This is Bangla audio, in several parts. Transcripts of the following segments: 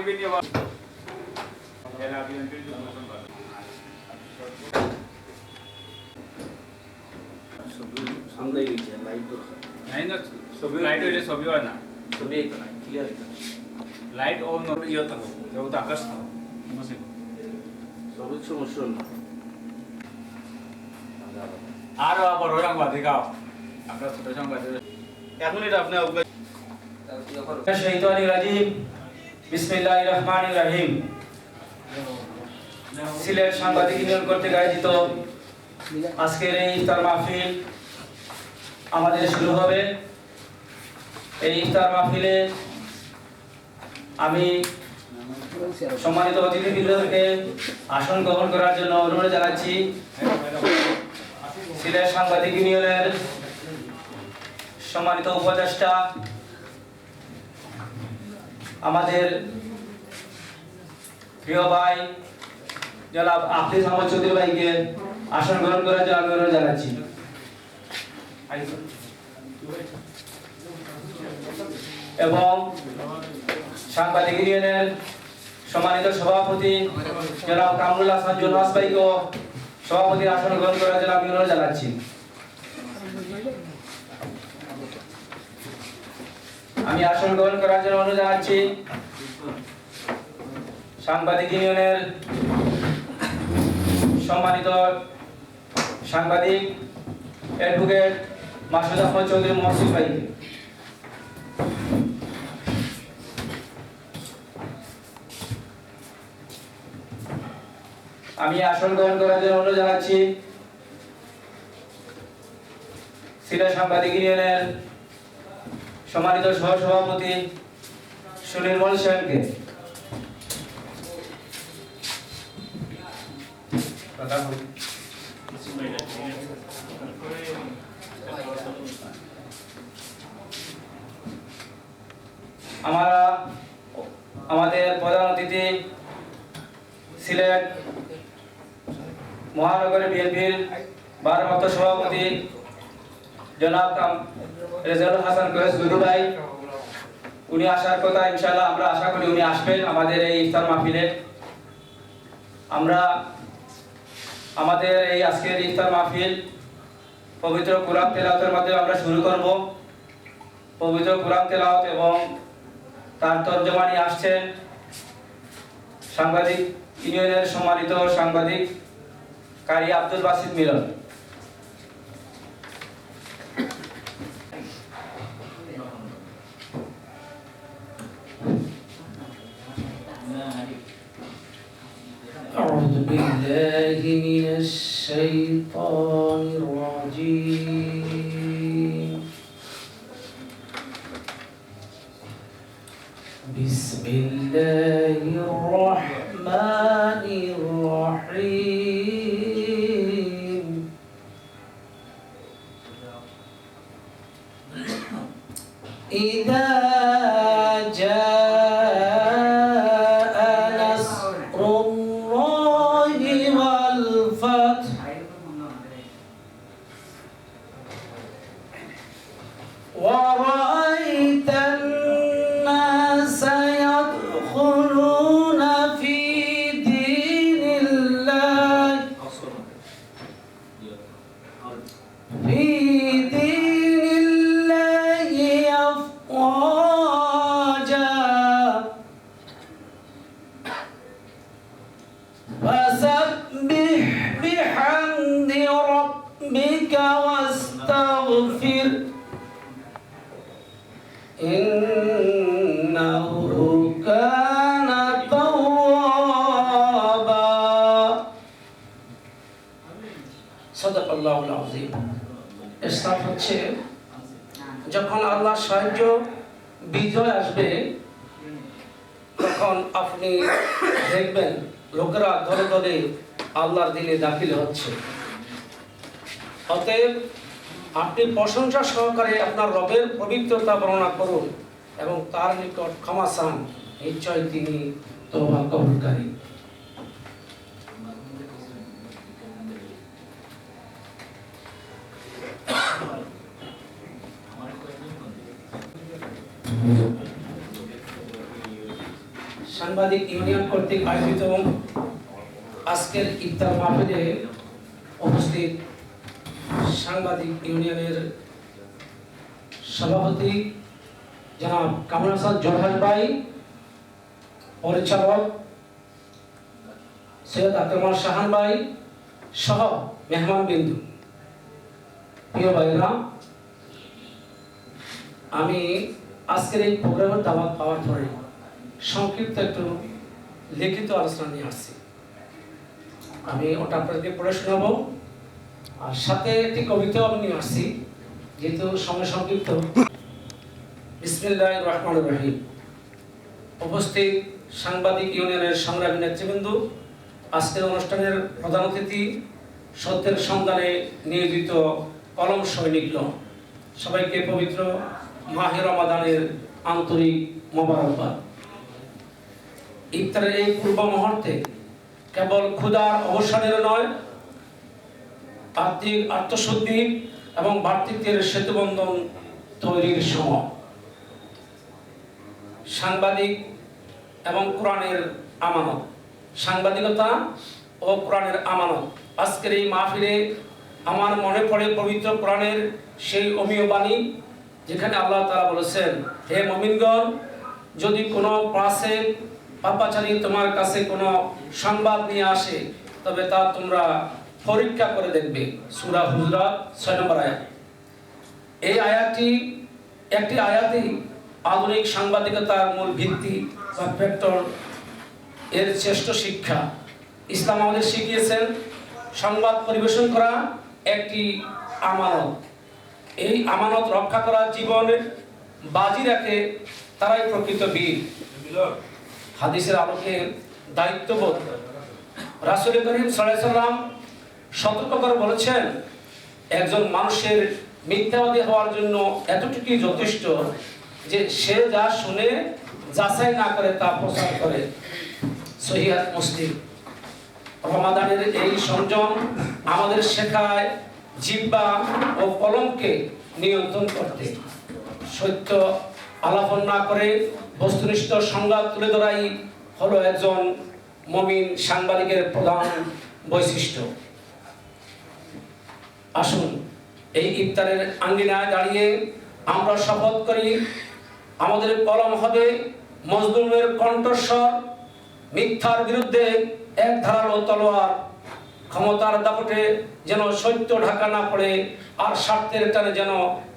लाइट ऑन आकाश আর বড় সাংবাদিক আমরা ছোট সাংবাদিক এখন এটা আপনি শাইতানির রাজিম বিসমিল্লাহির রহমানির রহিম। সিলেট সাংবাদিক ইউনিয়ন কর্তৃক আয়োজিত আজকের এই ইফতার মাহফিল আমাদের শুরু হবে। এই ইফতার মাহফিলে আমি সম্মানিত অতিথিবৃন্দকে আসন গ্রহণ করার জন্য অনুরোধ জানাচ্ছি। সিলেট সাংবাদিক ইউনিয়নের সম্মানিত উপদেষ্টা আমাদের প্রিয় ভাই জনাব আফিজ আহমদ চৌধুরী ভাইকে আসন গ্রহণ করার জন্য আমি অনুরোধ জানাচ্ছি। এবং সাংবাদিক ইউনিয়নের সম্মানিত সভাপতি জনাব কামরুল হাসান জোনাস ভাইকে সভাপতির আসন গ্রহণ করার জন্য আমি অনুরোধ জানাচ্ছি। আমি আসন গ্রহণ করার জন্য অনুরোধ জানাচ্ছি সাংবাদিক ইউনিয়নের সম্মানিত সাংবাদিক অ্যাডভোকেট মাসুদ আহমদ চৌধুরী মহসিন ভাইকে। আমি আসন গ্রহণ করার জন্য অনুরোধ জানাচ্ছি সিলেট সাংবাদিক ইউনিয়নের সম্মানিত সহসভাপতি সুনির্মল সেনকে। আমাদের প্রধান অতিথি সিলেট মহানগর বিএনপির ভারপ্রাপ্ত সভাপতি জনাব রেজাউল হাসান কোয়েস গুরু ভাই, উনি আসার কথা, ইনশাআল্লাহ আমরা আশা করি উনি আসবেন আমাদের এই ইফতার মাহফিলে। আমরা আমাদের এই আজকের ইফতার মাহফিল পবিত্র কোরআন তেলাওয়াতের মাধ্যমে আমরা শুরু করব। পবিত্র কোরআন তেলাওয়াত এবং তার তর্জমানি আসছেন সাংবাদিক ইউনিয়নের সম্মানিত সাংবাদিক কারি আব্দুল বাসিত মিলন। أعوذ بالله من الشيطان الرجيم. بسم الله الرحمن الرحيم. إذا جاء نصر الله والفتح ورأيت الناس يدخلون في دين الله أفواجا فسبح بحمد ربك واستغفر إنه كان توابا. صدق الله العظيم. ইসলাম হচ্ছে যখন আল্লাহর সাহায্য বিজয় আসবে তখন আপনি দেখবেন লোকেরা দলে দলে আল্লাহর দিনে দাখিল হচ্ছে। অতএব আপনি প্রশংসা সহকারে আপনার রবের পবিত্রতা বর্ণনা করুন এবং তার নিকট ক্ষমা চান, নিশ্চয় তিনি তওবা কবুলকারী। সাংবাদিক ইউনিয়ন কর্তৃক আয়োজিত আজকের ইফতার মাহফিলে উপস্থিত সাংবাদিক ইউনিয়নের সভাপতি জনাব কামরুল হাসান জোরহান ভাই, পরিচালক সৈয়দ আক্রমণ শাহান ভাই সহ মেহমান বিন্দু, প্রিয় ভাইরা, আমি আজকের এই প্রোগ্রামের দাওয়াত পাওয়ার পরে সংক্ষিপ্ত একটু লিখিত আলোচনা নিয়ে আসছি। আমি ওটা আপনাদেরকে পড়ে শোনাবো, আর সাথে একটি কবিতাও আমি নিয়ে আসছি, যেহেতু সময় সংক্ষিপ্ত। বিসমিল্লাহির রহমানির রহিম। উপস্থিত সাংবাদিক ইউনিয়নের সংগ্রামী নেতৃবৃন্দ, আজকের অনুষ্ঠানের প্রধান অতিথি, সত্যের সন্ধানে নিয়োজিত কলম সৈনিকগণ, সবাইকে পবিত্র মাহে রমাদানের আন্তরিক মোবারকবাদ। ইফতারের এই পূর্ব মুহূর্তে কেবল ক্ষুধার অবসানের নয়, আত্মিক আত্মশুদ্ধি এবং ভ্রাতৃত্বের সেতুবন্ধন তৈরির সময়। সাংবাদিক এবং কোরআনের আমানত, সাংবাদিকতা ও কোরআনের আমানত। আজকের এই মাহফিলে আমার মনে পড়ে পবিত্র কোরআনের সেই অমীয় বাণী, যেখানে আল্লাহ তাআলা বলেছেন, হে মুমিনগণ, যদি কোনো পাপাচারী তোমার কাছে কোনো সংবাদ নিয়ে আসে, তবে তা তোমরা পরীক্ষা করে দেখবে। সূরা হুজুরাত 6 নম্বর আয়াত। এই আয়াতটি একটি আয়াতই আধুনিক সাংবাদিকতার মূল ভিত্তি বা ফ্যাক্টর, এর শ্রেষ্ঠ শিক্ষা। ইসলাম আমাদের শিখিয়েছেন সংবাদ পরিবেশন করা একটি আমানত। এই আমানত রক্ষা করা জীবনে বাজি রাখে তারাই প্রকৃত বীর। হাদিসের আলোকে দায়িত্ববোধ। রাসূল করিম সাল্লাল্লাহু আলাইহি সাল্লাম সতর্ক করে বলেছেন, একজন মানুষের মিথ্যাবাদী হওয়ার জন্য এতটুকুই যথেষ্ট যে সে যা শুনে যাচাই না করে তা প্রচার করে। সহিহ মুসলিম। রমাদানের এই সংযম আমাদের শেখায় জিহ্বা ও কলমকে নিয়ন্ত্রণ করতে, সত্য আলাপন না করে বস্তুনিষ্ঠ সংবাদ তুলে ধরাই হলো একজন মুমিন সাংবাদিকের প্রধান বৈশিষ্ট্য। আসুন এই ইফতারের আঙ্গিনায় দাঁড়িয়ে আমরা শপথ করি, আমাদের কলম হবে মজলুমের কণ্ঠস্বর, মিথ্যার বিরুদ্ধে এক ধারালো তলোয়ার। ক্ষমতার দাপটে যেন সত্য ঢাকা না পড়ে, আর স্বার্থের টানে যেন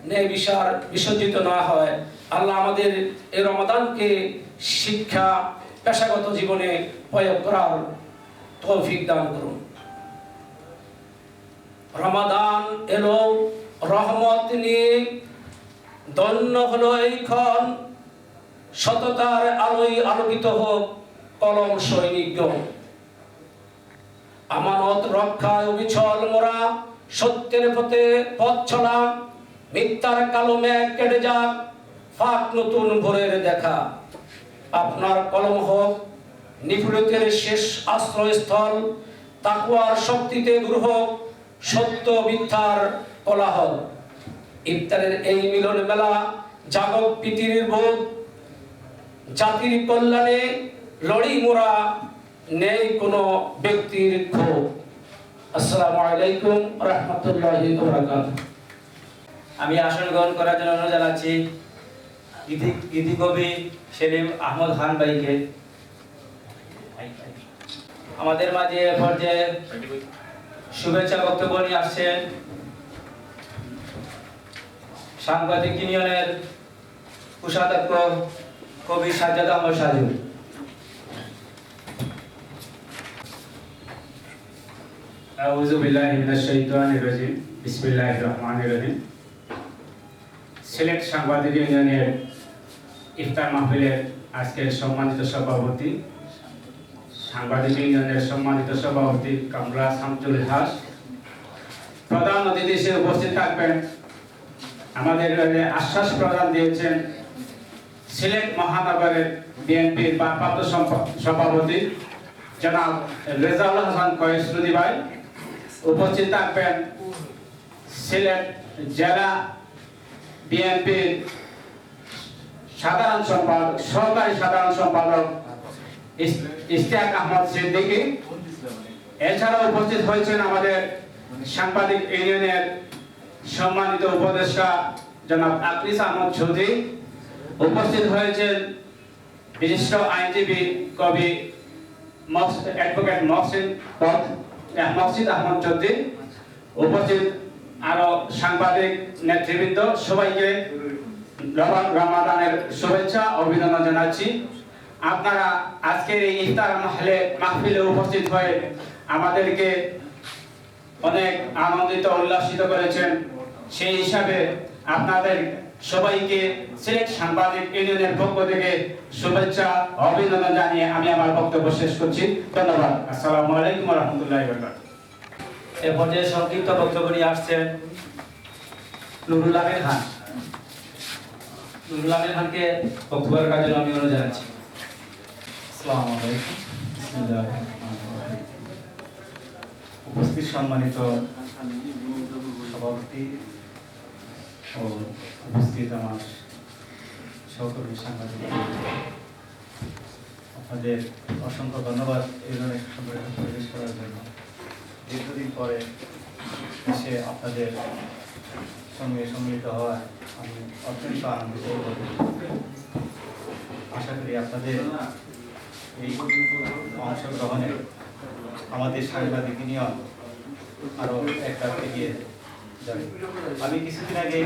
ন্যায় বিচার বিসর্জিত না হয়। আল্লাহ আমাদের এই রমাদানকে শিক্ষা, পেশাগত জীবনে প্রয়োগ করার তৌফিক দান করুন। রমাদান এলো রহমত নিয়ে, ধন্য হলো এই ক্ষণ, সততার আলোয় আলোকিত হোক কলম সৈনিকগণ। আমানত রক্ষায় অবিচল মোরা, সত্যের পথে পথ চলা, মিথ্যার কালো মেঘ কেটে যাক, ফাঁক নতুন ভোরের দেখা। আপনার কলম হোক নিপীড়িতের শেষ আশ্রয়স্থল, তাকওয়ার শক্তিতে দূর হোক সত্য মিথ্যার কোলাহল। ইফতারের এই মিলন মেলা জাগক পৃথিবীর বোধ, জাতির কল্যাণে লড়ি মোরা, নেই কোনো ব্যক্তির ক্ষোভ। আসসালামু আলাইকুম রাহমাতুল্লাহি ওয়া বারাকাতুহু। আমি আসন গ্রহণ করার জন্য অনুরোধ জানাচ্ছি ইতি কবি সেলিম আহমদ খান ভাইকে। আমাদের মাঝে পর্যায়ে শুভেচ্ছা বক্তব্য নিয়ে আসছেন সাংবাদিক ইউনিয়নের কোষাধ্যক্ষ কবি সাজ্জাদ আহমদ সাজু। আউযু বিল্লাহি মিনাশ শাইতানির রাজিম। বিসমিল্লাহির রহমানির রহিম। সিলেট সাংবাদিক ইউনিয়নের ইফতার মাহফিলের আজকের সম্মানিত সভাপতি, সাংবাদিক ইউনিয়নের সম্মানিত সভাপতি কামরুল শামসুল হাস, প্রধান অতিথি হিসেবে উপস্থিত থাকবেন, আমাদের আশ্বাস প্রদান দিয়েছেন সিলেট মহানগরের বিএনপির ভারপ্রাপ্ত সভাপতি জনাব রেজাউল হাসান কয়েসরুদি ভাই। উপস্থিত থাকবেন সিলেট জেলা বিএনপির সাধারণ সম্পাদক, সহকারী সাধারণ সম্পাদক ইশতিয়াক আহমদ সিদ্দিকী। এছাড়াও উপস্থিত হয়েছেন আমাদের সাংবাদিক ইউনিয়নের সম্মানিত উপদেষ্টা জনাব আকলিস আহমদ চৌধুরী। উপস্থিত হয়েছেন বিশিষ্ট আইনজীবী কবি অ্যাডভোকেট মহসিন আহমদ চৌধুরী। উপস্থিত আরো সাংবাদিক নেতৃবৃন্দ, সবাইকে রমাদানের শুভেচ্ছা অভিনন্দন জানাচ্ছি। আপনারা আজকের এই ইফতার মাহফিলে উপস্থিত হয়ে আমাদেরকে অনেক আনন্দিত উল্লাসিত করেছেন। সেই হিসাবে আপনাদের সবাইকে সিলেট সাংবাদিক ইউনিয়নের পক্ষ থেকে শুভেচ্ছা অভিনন্দন জানিয়ে আমি আমার বক্তব্য শেষ করছি। ধন্যবাদ। আসসালামু আলাইকুম ওয়া রাহমাতুল্লাহি ওয়া বারাকাতুহু। এ পর্যায়ে সংক্ষিপ্ত বক্তব্য নিয়ে আসছেন নুরুল আমিন খান। নুরুল আমিন খানকে বক্তব্য রাখার জন্য আমি অনুরোধ জানাচ্ছি। আসসালামু আলাইকুম। বিসমিল্লাহির রহমানির রহিম। উপস্থিত সম্মানিত সভাপতি ও উপস্থিত আমার সহকর্মী সাংবাদিক, আপনাদের অসংখ্য ধন্যবাদ এই ধরনের সংগঠন পরিবেশ করার জন্য। দীর্ঘদিন পরে এসে আপনাদের সঙ্গে সম্মিলিত হওয়ায় আমি অত্যন্ত আনন্দিত। আশা করি আপনাদের এই অংশগ্রহণে আমাদের সাংবাদিক ইউনিয়ন আরও একটা এগিয়ে যাবে। আমি কিছুদিন আগে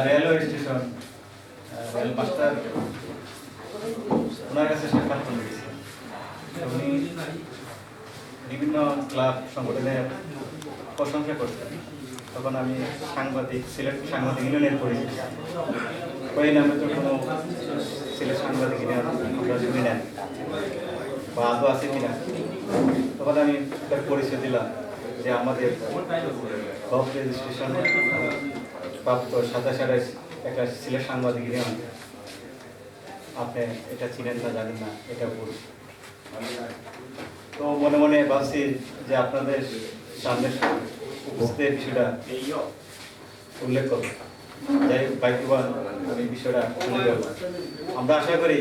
রেলওয়ে স্টেশন রেল মাস্টার ওনার কাছে সাক্ষাৎ করে গেছিলাম। উনি বিভিন্ন ক্লাব সংগঠনের প্রশংসা করতেন। তখন আমি সিলেট সাংবাদিক ইউনিয়নের পরিচিতি, ওই নামে তো কোনো সিলেট সাংবাদিক ইউনিয়ন আমরা শুনি না বা আদৌ আছে কিনা। তখন আমি তার পরিচয় দিলাম যে আমাদের গভ রেজিস্ট্রেশন প্রাপ্ত 27 একটা সিলেট সাংবাদিক ইউনিয়ন, আপনি এটা চিনেন না জানেন না, এটা ভুল। তো মনে মনে ভাবছি যে আপনাদের সামনে উপস্থিত বিষয়টা উল্লেখ করব। যাই হোক, বাইকবান আমি বিষয়টা তুলে ধরব। আমরা আশা করি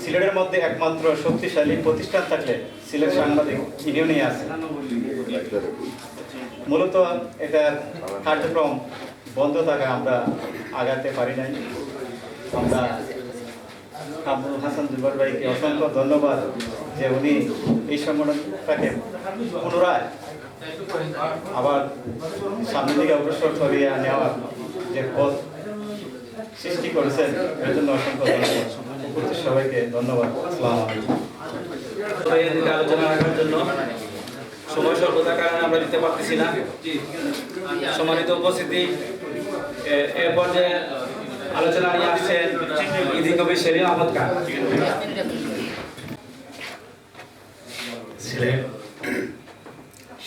সিলেটের মধ্যে একমাত্র শক্তিশালী প্রতিষ্ঠান থাকলে সিলেট সাংবাদিক ইউনিয়নই আছে। মূলত এটার কার্যক্রম বন্ধ থাকা আমরা আগাতে পারি নাই। আমরা আব্দুল হাসান জুবাইর ভাইকে অসংখ্য ধন্যবাদ যে উনি এই সংগঠনটাকে পুনরায় আবার সামনের দিকে অগ্রসর করিয়ে নেওয়ার যে পথ সৃষ্টি করেছেন, এর জন্য অসংখ্য ধন্যবাদ। উপস্থিত সবাইকে ধন্যবাদ। আসসালামু আলাইকুম। আলোচনা রাখার জন্য সময় স্বল্পতার কারণে আমরা দিতে পারতেছি না। সম্মানিত উপস্থিতি, এ পর্যায়ে আলোচনা নিয়ে আসছেন ইদি কবি শেরি আহমদ খান। সিলেট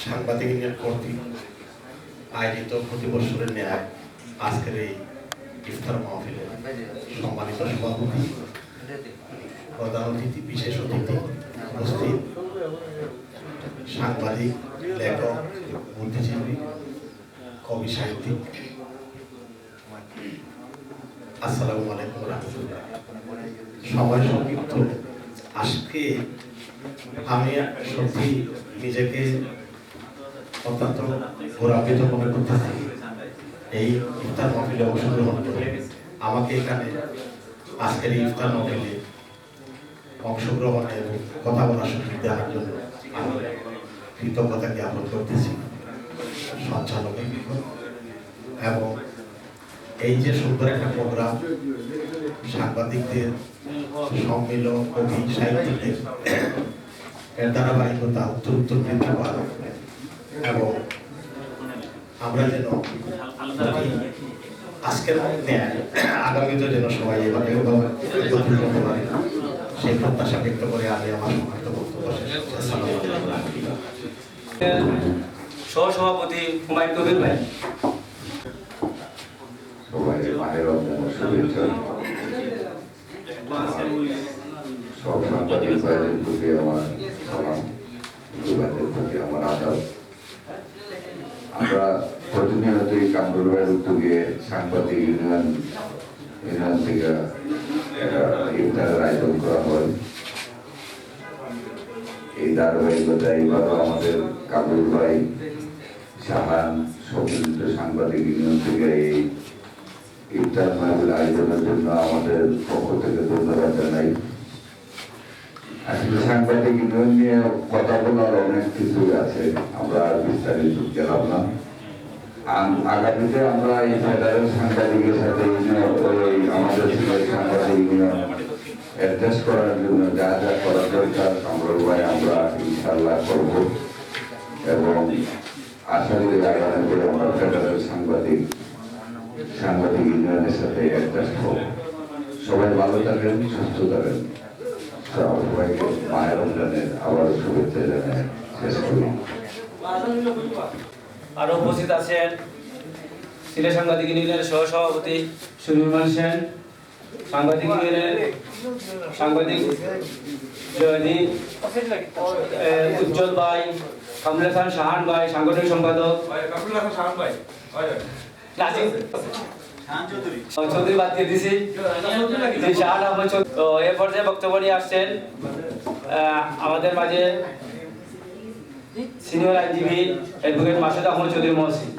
সাংবাদিক ইউনিয়ন কর্তৃক আয়োজিত প্রতি বছরের ন্যায় আজকের এই ইফতার মাহফিলে সম্মানিত সভাপতি, প্রধান অতিথি, বিশেষ অতিথি উপস্থিত সাংবাদিক, লেখক, বুদ্ধিজীবী, কবি, সাহিত্যিক, আসসালামু আলাইকুম রাহমাতুল্লাহ। সময় সংক্ষিপ্ত, আজকে আমি সত্যি নিজেকে অত্যন্ত গৌরবান্বিত মনে করতেছি এই ইফতার মাহফিলে অংশগ্রহণ করে। আমাকে এখানে আজকের এই ইফতার মাহফিলে অংশগ্রহণে এবং কথা বলার সুযোগ দেওয়ার জন্য আমি কৃতজ্ঞতা জ্ঞাপন করতেছি সঞ্চালকের নিকট। এবং এই যে সুন্দর একটা প্রোগ্রাম, সাংবাদিকদের সম্মেলন, কবি, সাহিত্যিকদের এর ধারাবাহিকতা উত্তর বৃদ্ধি পাওয়া এবং আমরা যেন আজকের মধ্যে আগামীতে যেন সবাই এভাবে করতে পারে সেই প্রত্যাশা ব্যক্ত করে আমি আমার সমস্ত বক্তব্য শেষ করছি। আসসালামু আলাইকুম। সহসভাপতি হুমায়ুন কবির ভাই। সবাইকে মাহের রমজানের শুভেচ্ছা। সব সাংবাদিক ভাইদের প্রতি আমার সালাম, ভাইদের প্রতি আমার আদাব। আমরা প্রতিনিয়তই কামরুল ভাইয়ের উদ্যোগে সাংবাদিক ইউনিয়ন ইউনিয়ন থেকে একটা ইফতারের আয়োজন করা হয়। এই ধারাবাহিকতা এবারও আমাদের কাবুল ভাই শাহান সম্মিলিত সাংবাদিক ইউনিয়ন থেকে এই ইফতার মাহফিল আয়োজনের জন্য আমাদের পক্ষ থেকে ধন্যবাদ জানাই। আসলে সাংবাদিক ইউনিয়ন নিয়ে কথা বলার অনেক কিছু আছে, আমরা বিস্তারিত গেলাম না। আগামীতে আমরা এই ফেডারেল সাংবাদিকের সাথে আমাদের সাংবাদিক ইউনিয়ন অ্যাডজাস্ট করার জন্য যা যা করা দরকার কামরুল ভাই আমরা ইনশাল্লাহ করব এবং আশা করি আগামীতে আমরা ফেডারেল সাংবাদিক ইউনিয়নের সাথে অ্যাডজাস্ট করব। সবাই ভালো থাকেন, সুস্থ থাকেন। সবাইকে মায়ের রমজানের আবার শুভেচ্ছা জানাই শেষ করি। আরো উপস্থিত আছেন সিলেট সাংবাদিক ইউনিয়নের সহসভাপতি সুনির্মল সেন, সাংবাদিক ইউনিয়নের সাংবাদিক জয়দীপ, উজ্জ্বল ভাই, কামরুল হাসান শাহান ভাই, সাংগঠনিক সম্পাদক চৌধুরী বাদ দিয়ে দিছি, শাহান আহমদ চৌধুরী। তো এ পর্যায়ে বক্তব্য নিয়ে আসছেন আমাদের মাঝে সিনিয়র আইনজীবী অ্যাডভোকেট মাসুদ আহমদ চৌধুরী মহসিন।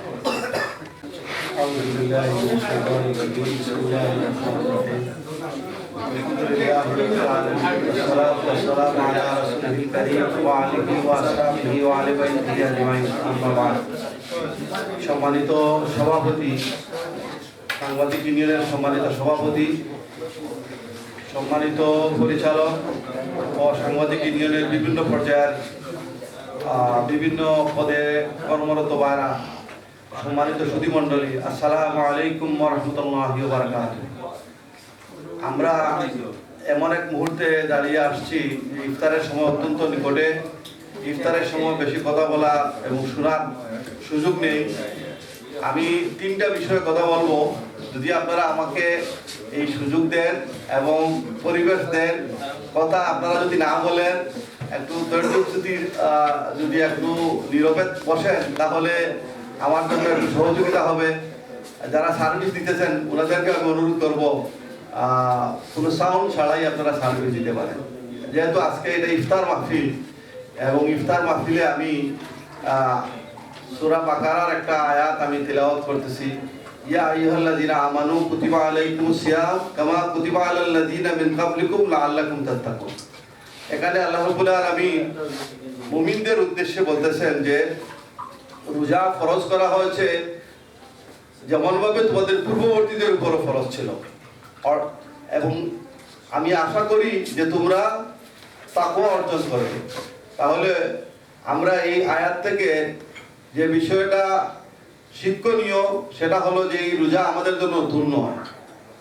সম্মানিত সভাপতি, সাংবাদিক ইউনিয়নের সম্মানিত সভাপতি, সম্মানিত পরিচালক ও সাংবাদিক ইউনিয়নের বিভিন্ন পর্যায়ের বিভিন্ন পদে কর্মরত ভাইরা, সম্মানিত সুধীমণ্ডলী, আসসালামু আলাইকুম ওয়া রাহমাতুল্লাহি ওয়া বারাকাতুহু। আমরা এমন এক মুহূর্তে দাঁড়িয়ে আসছি, ইফতারের সময় অত্যন্ত নিকটে। ইফতারের সময় বেশি কথা বলা এবং শোনার সুযোগ নেই। আমি তিনটা বিষয়ে কথা বলবো, যদি আপনারা আমাকে এই সুযোগ দেন এবং পরিবেশ দেন। কথা আপনারা যদি না বলেন, একটু যদি একটু নীরবে বসেন, তাহলে আমার জন্য একটু সহযোগিতা হবে। যারা সার্ভিস দিতেছেন ওনাদেরকে আমি অনুরোধ করবো কোনো সাউন্ড ছাড়াই আপনারা সার্ভিস দিতে পারেন। যেহেতু আজকে এটা ইফতার মাহফিল এবং ইফতার মাহফিলে আমি সূরা বাকারার একটা আয়াত আমি তিলাওয়াত করতেছি। ইয়া আইয়ুহাল্লাযীনা আমানু কুতিবা আলাইকুমুস সিয়াম কামা কুতিবা আলাল্লাযীনা মিন ক্বাবলিকুম লাআল্লাকুম তাত্তাকুন। এখানে আল্লাহ রাব্বুল আলামিন মুমিনদের উদ্দেশ্যে বলতেছেন যে রোজা ফরজ করা হয়েছে যেমনভাবে তোমাদের পূর্ববর্তীদের উপর ফরজ ছিল, এবং আমি আশা করি যে তোমরা তাকওয়া অর্জন করবে। তাহলে আমরা এই আয়াত থেকে যে বিষয়টা শিক্ষণীয় সেটা হলো যে এই রোজা আমাদের জন্য নতুন নয়।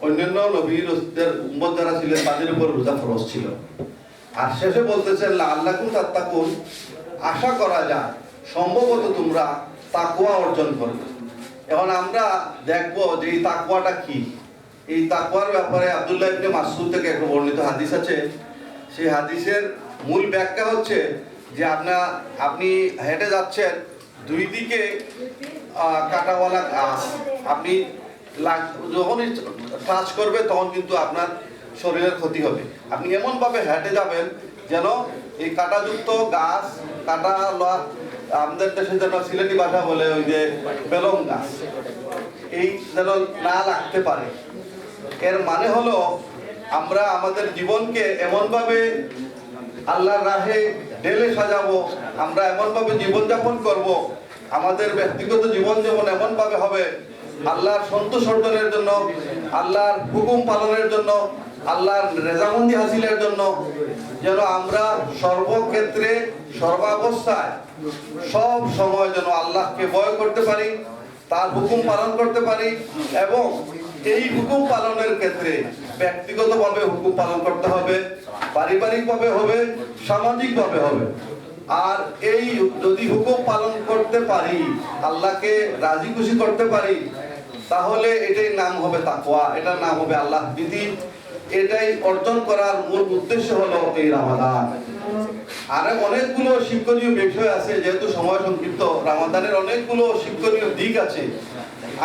অন্যান্য নবীদের উম্মত যারা ছিলেন তাদের উপর রোজা ফরজ ছিল। আর শেষে বলতেছেন লাআল্লাকুম তাত্তাকুন, আশা করা যায় সম্ভবত তোমরা তাকওয়া অর্জন করবে। এখন আমরা দেখবো যে এই তাকওয়াটা কি। এই তাকওয়ার ব্যাপারে আব্দুল্লাহ ইবনে মাসউদ থেকে একটা বর্ণিত হাদিস আছে। সেই হাদিসের মূল ব্যাখ্যা হচ্ছে যে আপনি হেঁটে যাচ্ছেন, দুই দিকে কাঁটাওয়ালা গাছ, আপনি যখনই টাচ করবে তখন কিন্তু আপনার শরীরের ক্ষতি হবে। আপনি এমনভাবে হেঁটে যাবেন যেন এই কাঁটাযুক্ত গাছ, কাঁটা আমাদের দেশে যেন সিলেটি ভাষা বলে ওই যে বেলং গাছ, এই যেন না লাগতে পারে। এর মানে হলো আমরা আমাদের জীবনকে এমনভাবে আল্লাহর রাহে ঢেলে সাজাবো, আমরা এমনভাবে জীবনযাপন করব, আমাদের ব্যক্তিগত জীবন যেমন এমনভাবে হবে আল্লাহর সন্তোষ অর্জনের জন্য, আল্লাহর হুকুম পালনের জন্য, আল্লাহর রেজামন্দি হাসিলের জন্য, যেন আমরা সর্বক্ষেত্রে সর্বাবস্থায় সব সময় যেন আল্লাহকে ভয় করতে পারি, তার হুকুম পালন করতে পারি। এবং এই হুকুম পালনের ক্ষেত্রে ব্যক্তিগতভাবে হুকুম পালন করতে হবে, পারিবারিকভাবে হবে, সামাজিকভাবে হবে। আর এই যদি হুকুম পালন করতে পারি, আল্লাহকে রাজি খুশি করতে পারি, তাহলে এটাই নাম হবে তাকওয়া, এটার নাম হবে আল্লাহ ভীতি। এটাই অর্জন করার মূল উদ্দেশ্য হলো এই রমাদান। আর অনেকগুলো শিক্ষণীয় বিষয় আছে, যেহেতু সময় সংক্ষিপ্ত, রমাদানের অনেকগুলো শিক্ষণীয় দিক আছে।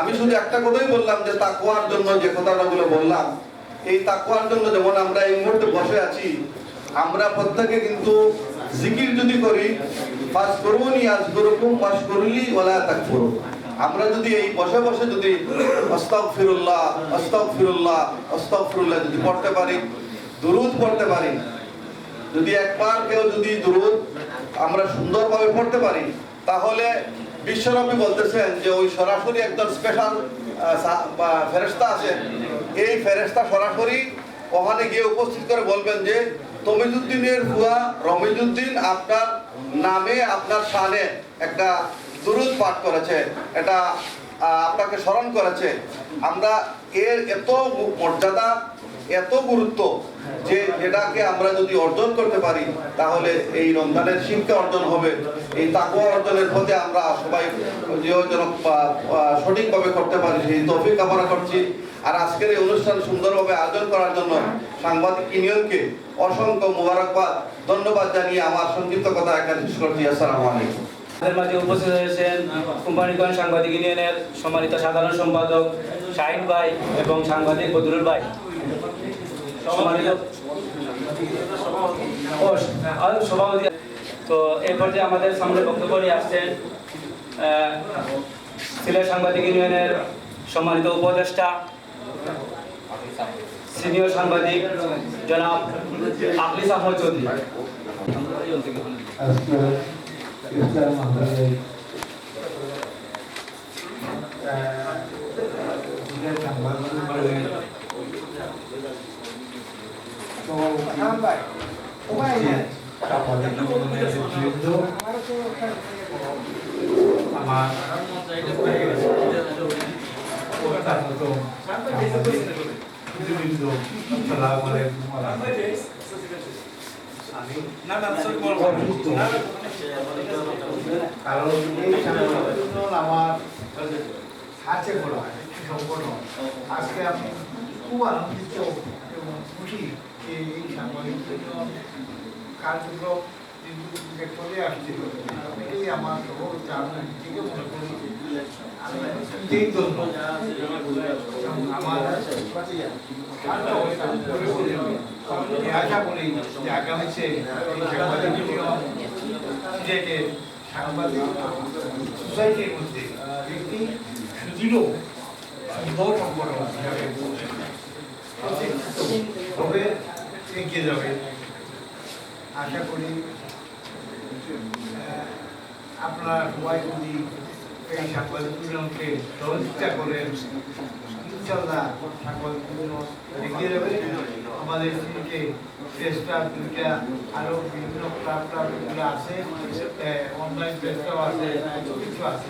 আমি শুধু একটা কথাই বললাম যে তাকওয়ার জন্য যে কথাগুলো বললাম, এই তাকওয়ার জন্য যেমন আমরা এই মুহূর্তে বসে আছি, আমরা প্রত্যেকে কিন্তু জিকির যদি করি, ফাজকুরুনি আযকুরুকুম ওয়াশকুরুলি ওয়ালা তাকফুরু, আমরা যদি এই বসে বসে যদি আস্তাগফিরুল্লাহ আস্তাগফিরুল্লাহ আস্তাগফিরুল্লাহ যদি পড়তে পারি, দুরূদ পড়তে পারি, যদি একবার কেউ যদি দুরূদ আমরা সুন্দরভাবে পড়তে পারি, তাহলে বিশ্বনবী বলতেছেন যে ওই সরাসরি একজন স্পেশাল ফেরেশতা আছে, এই ফেরেশতা সরাসরি ওখানে গিয়ে উপস্থিত করে বলবেন যে তমিজুদ্দিনের ফুয়া রমিজুদ্দিন আপনার নামে আপনার শানে একটা দুরূদ পাঠ করেছে, এটা আপনাকে স্মরণ করেছে। আমরা এর এত মর্যাদা, এত গুরুত্ব যে যেটাকে আমরা যদি অর্জন করতে পারি, তাহলে এই রমজানের শিক্ষা অর্জন হবে। এই তাকওয়া অর্জনের পথে আমরা সবাই যেন সঠিকভাবে করতে পারি, সেই তৌফিক কামনা করছি। আর আজকের এই অনুষ্ঠান সুন্দরভাবে আয়োজন করার জন্য সাংবাদিক ইউনিয়নকে অসংখ্য মুবারকবাদ, ধন্যবাদ জানিয়ে আমার সংক্ষিপ্ত কথা এখানে শেষ করছি। আসসালামু আলাইকুম। আমাদের মাঝে উপস্থিত হয়েছেন কোম্পানিগঞ্জ সাংবাদিক ইউনিয়নের সম্মানিত সাধারণ সম্পাদক শাহিন ভাই এবং সাংবাদিক বদরুল ভাই, সম্মানিত সভাপতি। তো এই পর্যায়ে আমাদের সামনে বক্তব্য নিয়ে আসছেন সিলেট সাংবাদিক ইউনিয়নের সম্মানিত উপদেষ্টা সিনিয়র সাংবাদিক জনাব আখলিস আহমদ চৌধুরী। ইফতার মাহফিলে কারণ এই সংগঠন আমার হাতে খোলা সংগঠন। আজকে আমি খুব আনন্দিত এবং খুশি যে এই সাংবাদিক কার্যক্রম যে চলে আসছিল, অনেকেই আমার সভাপতি আমি থেকে মনে করি আমি নিজেই ধন্য। আমার আশা করি যে আগামীতে এই সাংবাদিক সিলেটের সাংবাদিক সোসাইটির মধ্যে একটি সুদৃঢ় সুন্দর সংগঠন হিসাবে প্রতিষ্ঠিতভাবে এগিয়ে যাবে। আশা করি আপনারা সবাই যদি এই সাংবাদিক ইউনিয়নকে সহযোগিতা করেন, ইনশাল্লাহ সাংবাদিক ইউনিয়ন এগিয়ে যাবে। আমাদের সিলেটে প্রেস ক্লাব দুইটা, আরো বিভিন্ন ক্লাব ক্লাবগুলো আছে, অনলাইন প্রেস ক্লাব আছে, কিছু আছে।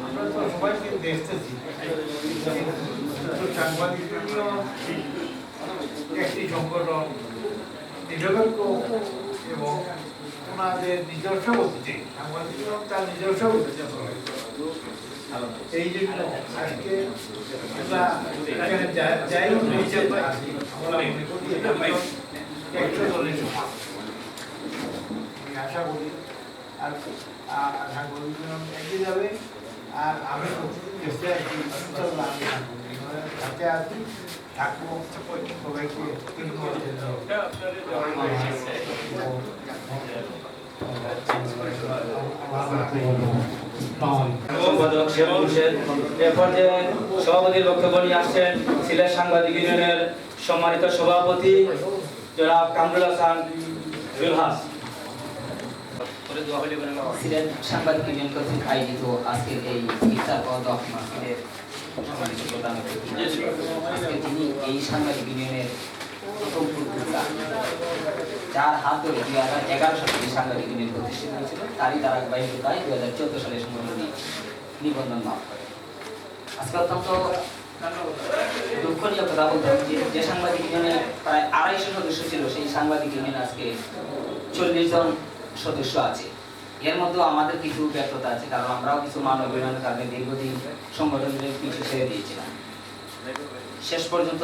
আমরা তো সবাইকে দেখতেছি সাংবাদিক ইউনিয়ন একটি সংগঠন নিরপেক্ষ এবং ওনাদের নিজস্ব গতিতে, সাংবাদিক ইউনিয়ন তার নিজস্ব গতিতে চলে। এই জন্য আজকে আমরা এখানে যাই হিসেবে আছি, আমরা মনে করি 100 জনের সমান। আমি আশা করি আর সাংবাদিক ইউনিয়ন এগিয়ে যাবে। আর আমি চেষ্টা আছি, ইনশাআল্লাহ আমি সাথে আছি, থাকবো, সবাইকে সভাপতির বক্তব্য নিয়ে আসছেন সিলেট সাংবাদিক ইউনিয়নের সম্মানিত সভাপতি জনাব কামরুল হাসান জুলহাস। সিলেট সাংবাদিক ইউনিয়ন কর্তৃক আয়োজিত আজকের এই ইফতার ও দোয়া মাহফিলের সম্মানিত প্রধান অতিথি, আজকে তিনি এই সাংবাদিক ইউনিয়নের প্রথম প্রতিষ্ঠাতা, যার হাত ধরে 2011 সালে এই সাংবাদিক ইউনিয়ন প্রতিষ্ঠিত হয়েছিল, তারই ধারাবাহিকতায় 2014 সালে সংগঠনটি নিবন্ধন লাভ করে। আজকে অত্যন্ত দুঃখনীয় কথা বলতে হবে যে সাংবাদিক ইউনিয়নে প্রায় 250 সদস্য ছিল, সেই সাংবাদিক ইউনিয়ন আজকে 40 জন সদস্য আছে। এর মধ্যেও আমাদের কিছু ব্যর্থতা আছে, কারণ আমরাও কিছু মানবীয় কারণে দীর্ঘদিন সংগঠনের পিছু ছেড়ে দিয়েছিলাম। শেষ পর্যন্ত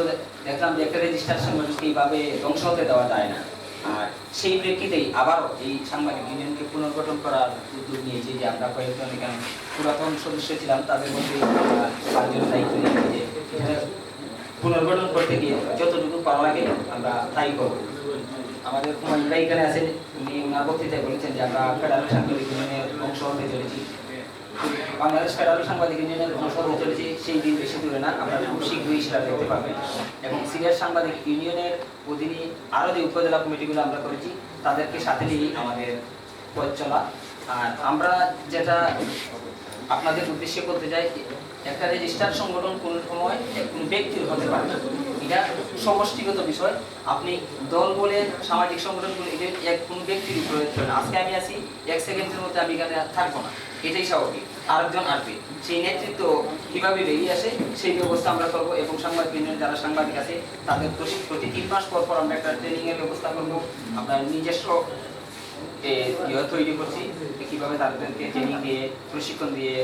দেখলাম যে একটা রেজিস্ট্রার সংগঠনকে এইভাবে ধ্বংস হতে দেওয়া যায় না। আর সেই প্রেক্ষিতেই আবার এই সাংবাদিক ইউনিয়নকে পুনর্গঠন করার উদ্যোগ নিয়েছি যে আমরা কয়েকজন এখানে পুরাতন সদস্য ছিলাম, তাদের মধ্যে পাঁচজন দায়িত্ব নিয়েছি যে এখানে পুনর্গঠন করতে গিয়ে যতটুকু পাওয়া লাগে আমরা তাই করব। আমাদের হুমায়ুন ভাই এখানে আছেন, উনি ওনার বক্তৃতায় বলেছেন যে আমরা ফেডারেল সাংবাদিক ইউনিয়নের অংশ হতে চলেছি, বাংলাদেশ ফেডারেল সাংবাদিক ইউনিয়নের অংশ হতে চলেছি। সেই দিন বেশি দূরে না, আপনারা খুব শীঘ্রই সেটা দেখতে পাবেন। এবং সিনিয়র সাংবাদিক ইউনিয়নের অধীনে আরও যে উপজেলা কমিটিগুলো আমরা করেছি তাদেরকে সাথে নিয়েই আমাদের পথ চলা। আর আমরা যেটা আপনাদের উদ্দেশ্যে করতে চাই, একটা রেজিস্টার সংগঠন কোন সময় কোন ব্যক্তির হতে পারে না, এটা সমষ্টিগত বিষয়। আপনি দল বলে সামাজিক সংগঠন বলে এটা কোন ব্যক্তির উপরে না। আজকে আমি আছি, 1 সেকেন্ডের মধ্যে আমি এখানে থাকবো না, এটাই স্বাভাবিক। আরেকজন আসবে, সেই নেতৃত্ব কীভাবে বেরিয়ে আসে সেই ব্যবস্থা আমরা করবো। এবং সাংবাদিক ইউনিয়নের যারা সাংবাদিক আছে তাদের প্রতি 3 মাস পর আমরা একটা ট্রেনিংয়ের ব্যবস্থা করবো। আপনার নিজস্ব তৈরি করছি কীভাবে তাদেরকে ট্রেনিং দিয়ে প্রশিক্ষণ দিয়ে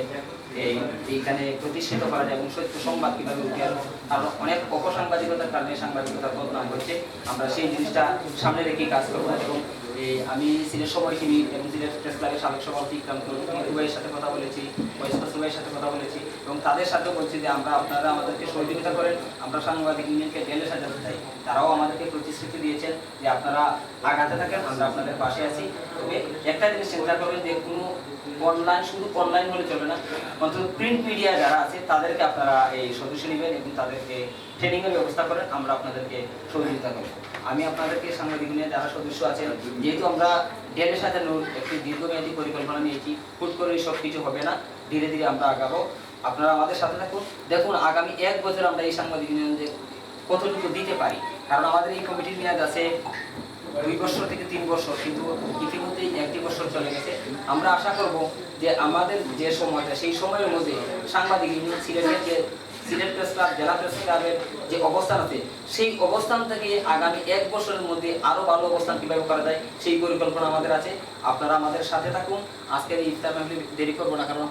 এইখানে প্রতিষ্ঠিত করা যায় এবং সত্য সংবাদ কীভাবে উঠে আসবো। কারণ অনেক অপসাংবাদিকতার কারণে সাংবাদিকতার বদনাম হচ্ছে, আমরা সেই জিনিসটা সামনে রেখেই কাজ করবো। এবং আমি সিলেট সময় টিভি এবং সিলেট প্রেস ক্লাবের সাবেক সভাপতি ভাইয়ের সাথে কথা বলেছি, ভাইয়ের সাথে কথা বলেছি এবং তাদের সাথেও বলছি যে আপনারা আমাদেরকে সহযোগিতা করেন, আমরা সাংবাদিক ইউনিয়নকে ডেলে সাজাতে চাই। তারাও আমাদেরকে প্রতিশ্রুতি দিয়েছেন যে আপনারা আগাতে থাকেন, আমরা আপনাদের পাশে আছি। তবে একটা জিনিস চিন্তা করবেন যে কোনো অনলাইন, শুধু অনলাইন হলে চলবে না, অন্তত প্রিন্ট মিডিয়া যারা আছে তাদেরকে আপনারা এই সদস্য নেবেন এবং তাদেরকে ট্রেনিংয়ের ব্যবস্থা করেন, আমরা আপনাদেরকে সহযোগিতা করব। আমি আপনাদেরকে সাংবাদিক ইউনিয়নের যারা সদস্য আছেন, যেহেতু আমরা ডেলে সাজানোর একটি দীর্ঘমেয়াদী পরিকল্পনা নিয়েছি, হুট করে সব কিছু হবে না, ধীরে ধীরে আমরা আগাবো। আপনারা আমাদের সাথে থাকুন। দেখুন আগামী 1 বছর আমরা এই সাংবাদিক ইউনিয়নে কতটুকু দিতে পারি, কারণ আমাদের এই কমিটির মেয়াদ আছে 2 বছর থেকে 3 বছর, কিন্তু ইতিমধ্যেই 1 বছর চলে গেছে। আমরা আশা করব যে আমাদের যে সময়টা, সেই সময়ের মধ্যে সাংবাদিক ইউনিয়ন সিলেটের যে সিলেট প্রেস ক্লাব, জেলা প্রেস ক্লাবের যে অবস্থান আছে, সেই অবস্থান থেকে আগামী 1 বছরের মধ্যে আরও ভালো অবস্থান কীভাবে করা যায় সেই পরিকল্পনা আমাদের আছে। আপনারা আমাদের সাথে থাকুন। আজকের এই ইফতার মাহফিল দেরি করবো না, কারণ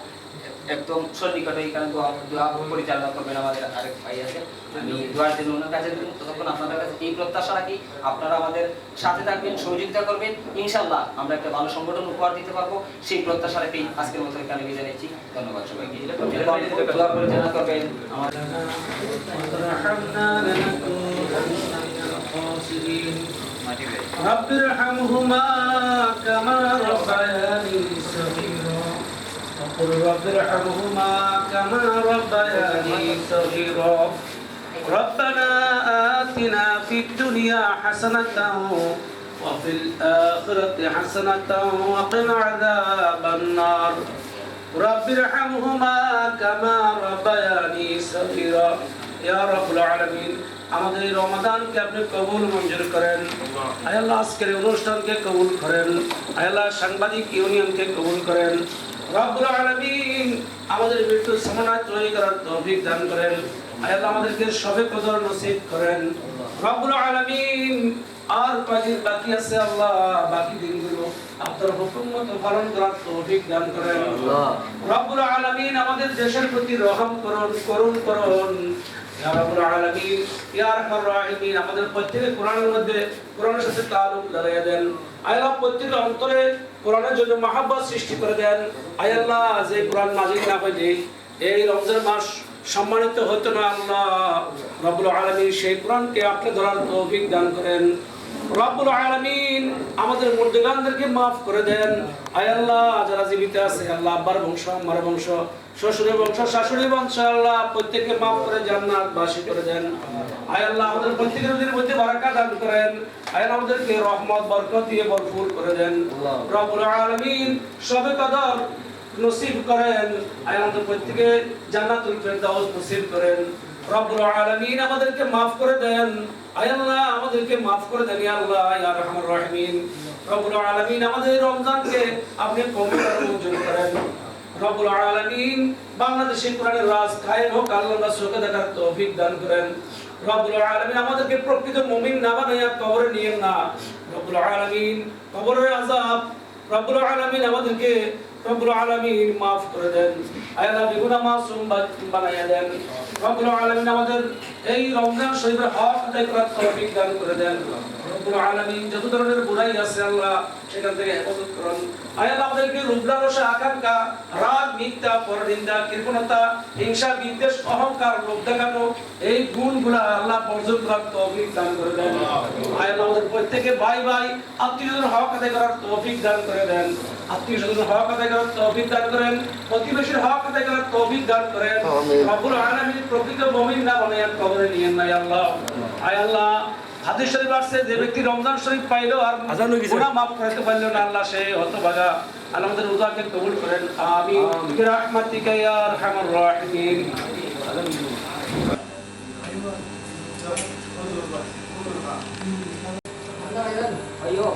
একদম সন্নিকটে এখানে দোয়া পরিচালনা করবেন আমাদের আরেক ভাই আছে, আমি দোয়ার জন্য ওনার কাছে দেবো। তখন আপনাদের কাছে এই প্রত্যাশা রাখি, আপনারা আমাদের সাথে থাকবেন, সহযোগিতা করবেন, ইনশাআল্লাহ আমরা একটা ভালো সংগঠন উপহার দিতে পারবো। সেই প্রত্যাশা রেখেই আজকের মতো এখানে বিদায় নিচ্ছি। ধন্যবাদ সবাইকে। দোয়া পরিচালনা করবেন আমাদের। رب ارحمهما كما ربياني صغيرا وقل رب ارحمهما كما ربياني صغيرا ربنا آتنا في الدنيا حسنة وفي الآخرة حسنة وقنا عذاب النار رب ارحمهما كما ربياني صغيرا يا رب العالمين। আমাদের এই রমাদানকে আপনি কবুল মঞ্জুর করেন। আয় আল্লাহ আজকের অনুষ্ঠানকে কবুল করেন। আয় আল্লাহ সাংবাদিক ইউনিয়নকে কবুল করেন। রব্বুল আলামিন আমাদের মৃত্যু সমনায় তৈরি করার তৌফিক দান করেন। আয় আল্লাহ আমাদেরকে শবে কদর নসিব করেন। রব্বুল আলামিন আর কয়দিন বাকি আছে আল্লাহ, বাকি দিনগুলো আপনার হুকুম মতো পালন করার তৌফিক দান করেন। রব্বুল আলামিন আমাদের দেশের প্রতি রহম করুন, করুন করুন। ইয়া রাব্বুল আলামিন, ইয়া আরহামার রাহিমিন, আমাদের প্রত্যেকের কোরআনের মধ্যে কোরআনের সাথে তাআল্লুক লাগাইয়া দেন। আয় আল্লাহ প্রত্যেকের অন্তরে কোরআনের জন্য মহব্বত সৃষ্টি করে দেন। আয় আল্লাহ যে কোরআন নাযিল না হইলে এই রমজান মাস সম্মানিত হতো না। আল্লাহ রাব্বুল আলামিন সেই কোরআনকে আপনি ধরার তৌফিক দান করেন। রব্বুল আলামিন আমাদের মুর্দাগানদেরকে মাফ করে দেন। আয় আল্লাহ যারা জীবিত আছে আল্লাহ, আব্বার বংশ, আম্মার বংশ, শ্বশুরের বংশ, শাশুড়ির বংশ আল্লাহ প্রত্যেককে মাফ করে জান্নাতবাসী করে দেন। আয় আল্লাহ আমাদের প্রত্যেকের মধ্যে বারাকা দান করেন। আয় আল্লাহ আমাদেরকে রহমত বরকত দিয়ে ভরপুর করে দেন। রব্বুল আলামিন শবে কদর নসিব করেন। আয় আমাদের প্রত্যেকে জান্নাতুল ফেরদাউস নসিব করেন। রব্বুল আলামিন আমাদেরকে মাফ করে দেন। আয় আল্লাহ আমাদেরকে মাফ করে দেন ইয়া আল্লাহ ইয়া আরহামার রাহিমিন। রব্বুল আলামিন আমাদের রমজানকে আপনি পবিত্র মঞ্জুর করেন। রব্বুল আলামিন বাংলাদেশে কোরআনের রাজ কায়েম হোক, আল্লাহ রাসূলকে দেখার তৌফিক দান করেন। রব্বুল আলামিন আমাদেরকে প্রকৃত মুমিন না বানাইয়া কবরে নিয়েন না। রব্বুল আলামিন কবরের আযাব রব্বুল আলামিন আমাদেরকে রব্বুল আলামিন মাফ করে দেন। আয় আল্লাহ বেগুনাহ মাসুম বানাইয়া দেন। রব্বুল আলামিন আমাদের এই রমজান শরীফের হক আদায় করার তৌফিক দান করে দেন। রব্বুল আলামিন যত ধরনের বুরাই আছে আল্লাহ সেখান থেকে হেফাজত করুন। আয় আল্লাহ আমাদেরকে রূপলালসা, আকাঙ্ক্ষা, রাগ, মিথ্যা, পরনিন্দা, কৃপণতা, হিংসা, বিদ্বেষ, অহংকার, লোভ দেখানো এই গুণগুলা আল্লাহ বর্জন করার তৌফিক দান করে দেন। আয় আল্লাহ আমাদের প্রত্যেকে ভাই ভাই আত্মীয়দের হক আদায় করার তৌফিক দান করে দেন। আত্মীয় স্বজনের হক আদায় করার তৌফিক দান করেন, প্রতিবেশীর হক আদায় করার তৌফিক দান করেন। রব্বুল আলামিন প্রকৃত মুমিন না বানায়া কবরে নিয়েন না আল্লাহ। আয় আল্লাহ হাদিস শরীফ আছে যে ব্যক্তি রমজান শরীফ পাইলো আর গুনাহ মাফ করতে পারলো না আল্লাহ সে হতভাগা। আল্লাহ আমাদের রোজাকে কবুল করেন, আমিন বিরহমাতিকা ইয়া আরহামার রাহিমিন। Ayo.